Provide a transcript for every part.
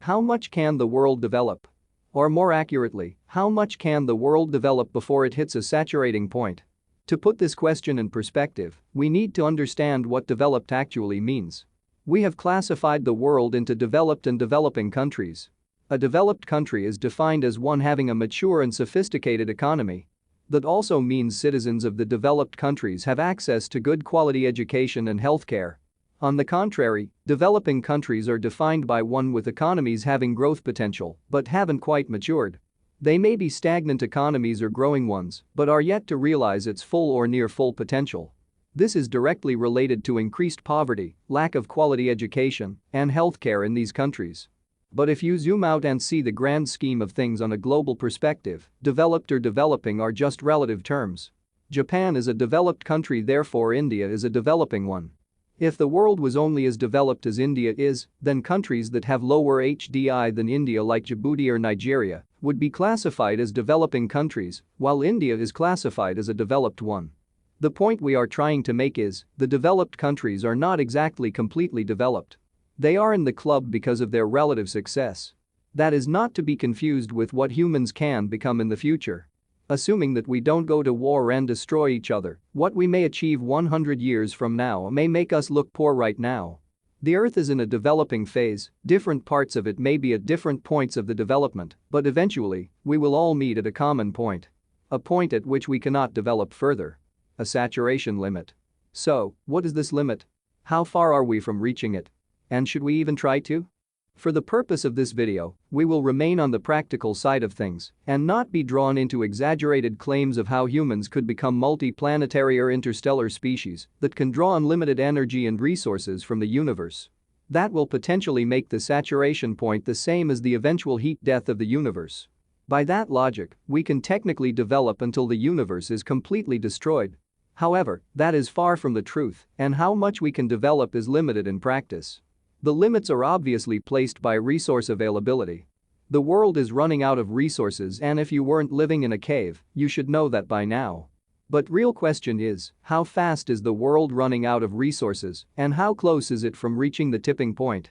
How much can the world develop? Or more accurately, how much can the world develop before it hits a saturating point? To put this question in perspective, we need to understand what developed actually means. We have classified the world into developed and developing countries. A developed country is defined as one having a mature and sophisticated economy. That also means citizens of the developed countries have access to good quality education and healthcare. On the contrary, developing countries are defined by one with economies having growth potential but haven't quite matured. They may be stagnant economies or growing ones but are yet to realize its full or near full potential. This is directly related to increased poverty, lack of quality education, and healthcare in these countries. But if you zoom out and see the grand scheme of things on a global perspective, developed or developing are just relative terms. Japan is a developed country, therefore India is a developing one. If the world was only as developed as India is, then countries that have lower HDI than India like Djibouti or Nigeria would be classified as developing countries, while India is classified as a developed one. The point we are trying to make is, the developed countries are not exactly completely developed. They are in the club because of their relative success. That is not to be confused with what humans can become in the future. Assuming that we don't go to war and destroy each other, what we may achieve 100 years from now may make us look poor right now. The Earth is in a developing phase, different parts of it may be at different points of the development, but eventually, we will all meet at a common point. A point at which we cannot develop further. A saturation limit. So, what is this limit? How far are we from reaching it? And should we even try to? For the purpose of this video, we will remain on the practical side of things and not be drawn into exaggerated claims of how humans could become multi-planetary or interstellar species that can draw unlimited energy and resources from the universe. That will potentially make the saturation point the same as the eventual heat death of the universe. By that logic, we can technically develop until the universe is completely destroyed. However, that is far from the truth, and how much we can develop is limited in practice. The limits are obviously placed by resource availability. The world is running out of resources, and if you weren't living in a cave, you should know that by now. But real question is, how fast is the world running out of resources and how close is it from reaching the tipping point?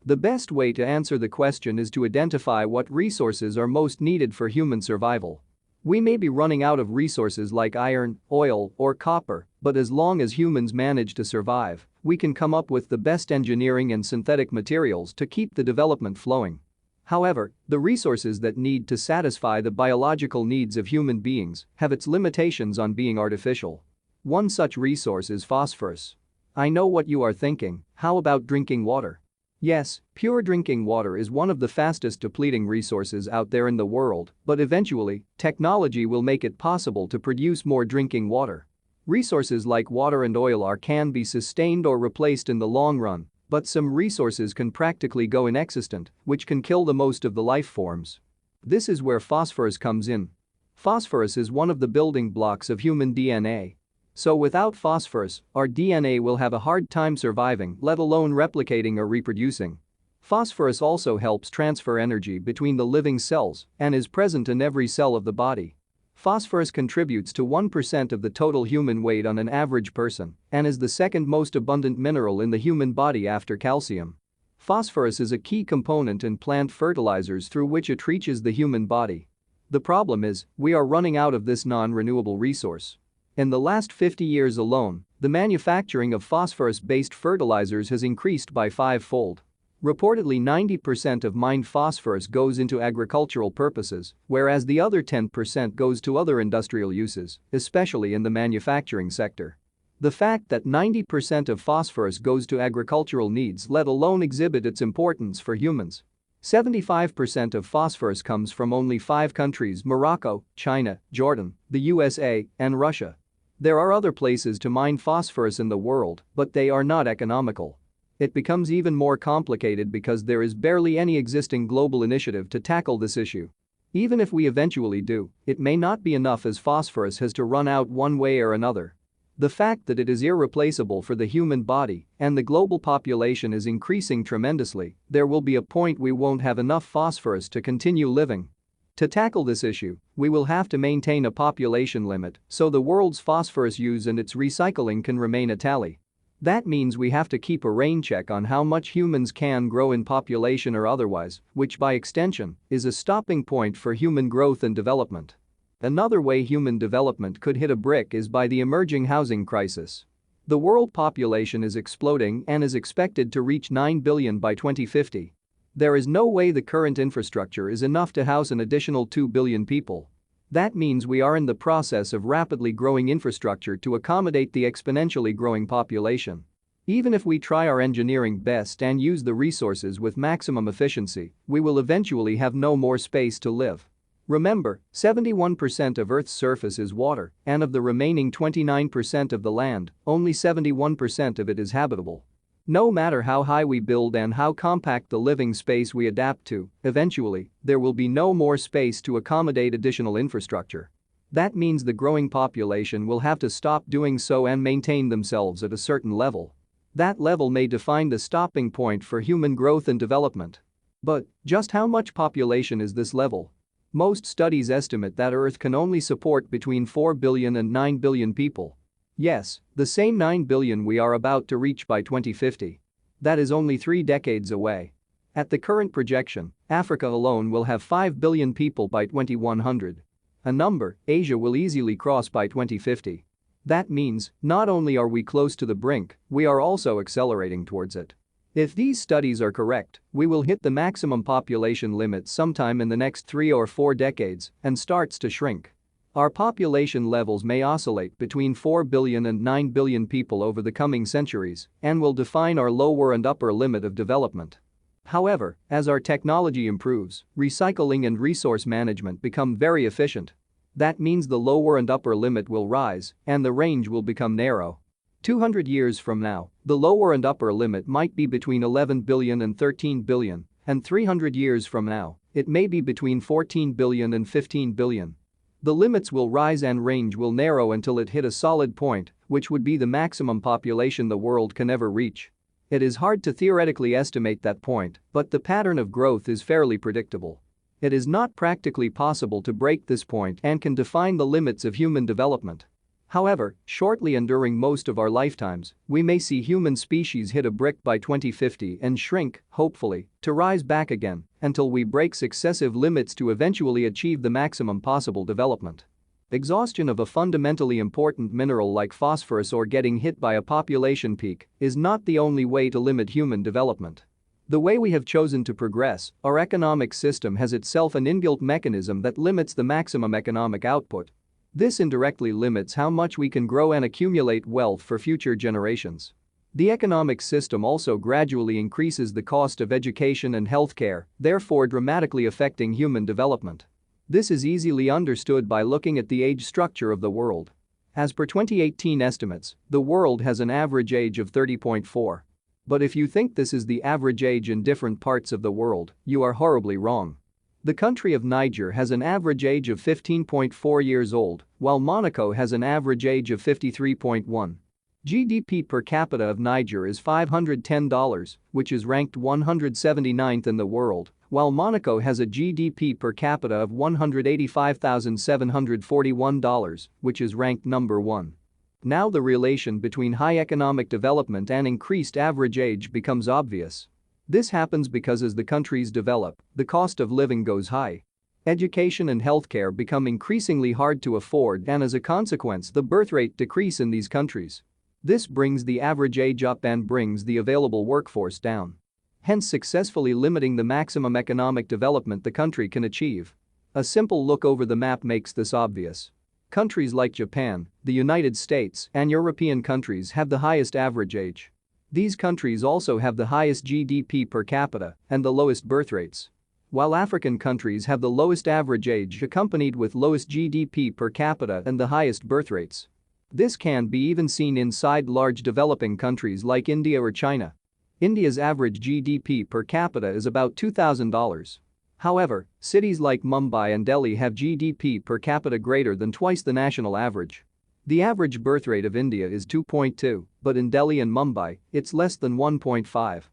The best way to answer the question is to identify what resources are most needed for human survival. We may be running out of resources like iron, oil, or copper, but as long as humans manage to survive, we can come up with the best engineering and synthetic materials to keep the development flowing. However, the resources that need to satisfy the biological needs of human beings have its limitations on being artificial. One such resource is phosphorus. I know what you are thinking, how about drinking water? Yes, pure drinking water is one of the fastest depleting resources out there in the world, but eventually, technology will make it possible to produce more drinking water. Resources like water and oil can be sustained or replaced in the long run, but some resources can practically go inexistent, which can kill the most of the life forms. This is where phosphorus comes in. Phosphorus is one of the building blocks of human DNA. So without phosphorus, our DNA will have a hard time surviving, let alone replicating or reproducing. Phosphorus also helps transfer energy between the living cells and is present in every cell of the body. Phosphorus contributes to 1% of the total human weight on an average person and is the second most abundant mineral in the human body after calcium. Phosphorus is a key component in plant fertilizers through which it reaches the human body. The problem is, we are running out of this non-renewable resource. In the last 50 years alone, the manufacturing of phosphorus-based fertilizers has increased by 5-fold. Reportedly 90% of mined phosphorus goes into agricultural purposes, whereas the other 10% goes to other industrial uses, especially in the manufacturing sector. The fact that 90% of phosphorus goes to agricultural needs let alone exhibit its importance for humans. 75% of phosphorus comes from only 5 countries: Morocco, China, Jordan, the USA, and Russia. There are other places to mine phosphorus in the world, but they are not economical. It becomes even more complicated because there is barely any existing global initiative to tackle this issue. Even if we eventually do, it may not be enough as phosphorus has to run out one way or another. The fact that it is irreplaceable for the human body and the global population is increasing tremendously, there will be a point we won't have enough phosphorus to continue living. To tackle this issue, we will have to maintain a population limit so the world's phosphorus use and its recycling can remain a tally. That means we have to keep a rain check on how much humans can grow in population or otherwise, which by extension is a stopping point for human growth and development. Another way human development could hit a brick is by the emerging housing crisis. The world population is exploding and is expected to reach 9 billion by 2050. There is no way the current infrastructure is enough to house an additional 2 billion people. That means we are in the process of rapidly growing infrastructure to accommodate the exponentially growing population. Even if we try our engineering best and use the resources with maximum efficiency, we will eventually have no more space to live. Remember, 71% of Earth's surface is water, and of the remaining 29% of the land, only 71% of it is habitable. No matter how high we build and how compact the living space we adapt to, eventually, there will be no more space to accommodate additional infrastructure. That means the growing population will have to stop doing so and maintain themselves at a certain level. That level may define the stopping point for human growth and development. But just how much population is this level? Most studies estimate that Earth can only support between 4 billion and 9 billion people. Yes, the same 9 billion we are about to reach by 2050. That is only 3 decades away. At the current projection, Africa alone will have 5 billion people by 2100. A number Asia will easily cross by 2050. That means, not only are we close to the brink, we are also accelerating towards it. If these studies are correct, we will hit the maximum population limit sometime in the next 3 or 4 decades and starts to shrink. Our population levels may oscillate between 4 billion and 9 billion people over the coming centuries and will define our lower and upper limit of development. However, as our technology improves, recycling and resource management become very efficient. That means the lower and upper limit will rise and the range will become narrow. 200 years from now, the lower and upper limit might be between 11 billion and 13 billion, and 300 years from now, it may be between 14 billion and 15 billion. The limits will rise and range will narrow until it hit a solid point, which would be the maximum population the world can ever reach. It is hard to theoretically estimate that point, but the pattern of growth is fairly predictable. It is not practically possible to break this point and can define the limits of human development. However, shortly and during most of our lifetimes, we may see human species hit a brick by 2050 and shrink, hopefully, to rise back again until we break successive limits to eventually achieve the maximum possible development. Exhaustion of a fundamentally important mineral like phosphorus or getting hit by a population peak is not the only way to limit human development. The way we have chosen to progress, our economic system has itself an inbuilt mechanism that limits the maximum economic output. This indirectly limits how much we can grow and accumulate wealth for future generations. The economic system also gradually increases the cost of education and healthcare, therefore dramatically affecting human development. This is easily understood by looking at the age structure of the world. As per 2018 estimates, the world has an average age of 30.4. But if you think this is the average age in different parts of the world, you are horribly wrong. The country of Niger has an average age of 15.4 years old, while Monaco has an average age of 53.1. GDP per capita of Niger is $510, which is ranked 179th in the world, while Monaco has a GDP per capita of $185,741, which is ranked number 1. Now the relation between high economic development and increased average age becomes obvious. This happens because as the countries develop, the cost of living goes high. Education and healthcare become increasingly hard to afford and as a consequence the birth rate decrease in these countries. This brings the average age up and brings the available workforce down. Hence successfully limiting the maximum economic development the country can achieve. A simple look over the map makes this obvious. Countries like Japan, the United States, and European countries have the highest average age. These countries also have the highest GDP per capita and the lowest birth rates. While African countries have the lowest average age accompanied with lowest GDP per capita and the highest birth rates. This can be even seen inside large developing countries like India or China. India's average GDP per capita is about $2,000. However, cities like Mumbai and Delhi have GDP per capita greater than twice the national average. The average birth rate of India is 2.2, but in Delhi and Mumbai, it's less than 1.5.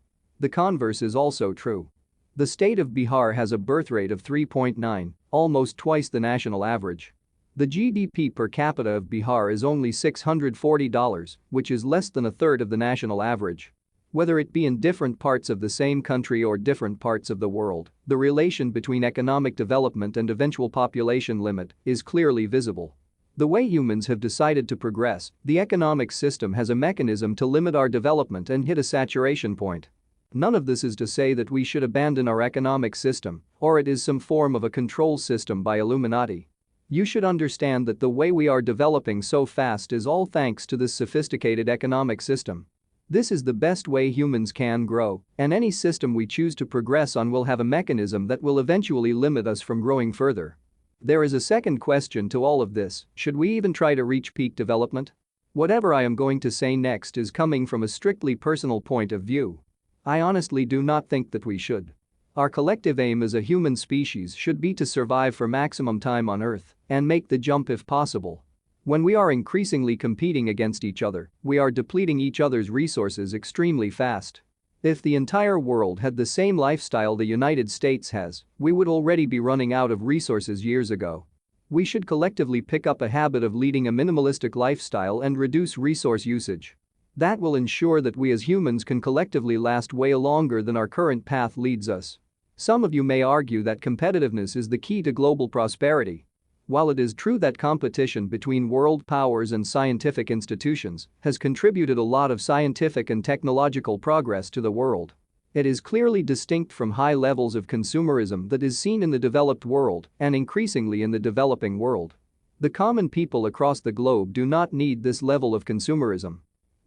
The converse is also true. The state of Bihar has a birth rate of 3.9, almost twice the national average. The GDP per capita of Bihar is only $640, which is less than a third of the national average. Whether it be in different parts of the same country or different parts of the world, the relation between economic development and eventual population limit is clearly visible. The way humans have decided to progress, the economic system has a mechanism to limit our development and hit a saturation point. None of this is to say that we should abandon our economic system, or it is some form of a control system by Illuminati. You should understand that the way we are developing so fast is all thanks to this sophisticated economic system. This is the best way humans can grow, and any system we choose to progress on will have a mechanism that will eventually limit us from growing further. There is a second question to all of this: should we even try to reach peak development? Whatever I am going to say next is coming from a strictly personal point of view. I honestly do not think that we should. Our collective aim as a human species should be to survive for maximum time on Earth and make the jump if possible. When we are increasingly competing against each other, we are depleting each other's resources extremely fast. If the entire world had the same lifestyle the United States has, we would already be running out of resources years ago. We should collectively pick up a habit of leading a minimalistic lifestyle and reduce resource usage. That will ensure that we as humans can collectively last way longer than our current path leads us. Some of you may argue that competitiveness is the key to global prosperity. While it is true that competition between world powers and scientific institutions has contributed a lot of scientific and technological progress to the world, it is clearly distinct from high levels of consumerism that is seen in the developed world and increasingly in the developing world. The common people across the globe do not need this level of consumerism.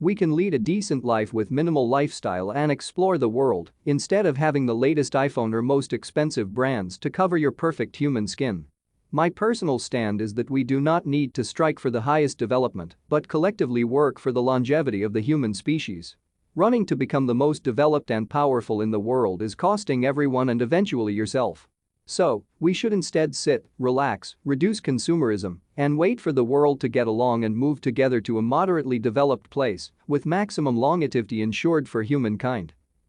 We can lead a decent life with minimal lifestyle and explore the world instead of having the latest iPhone or most expensive brands to cover your perfect human skin. My personal stand is that we do not need to strike for the highest development, but collectively work for the longevity of the human species. Running to become the most developed and powerful in the world is costing everyone and eventually yourself. So, we should instead sit, relax, reduce consumerism, and wait for the world to get along and move together to a moderately developed place with maximum longevity ensured for humankind.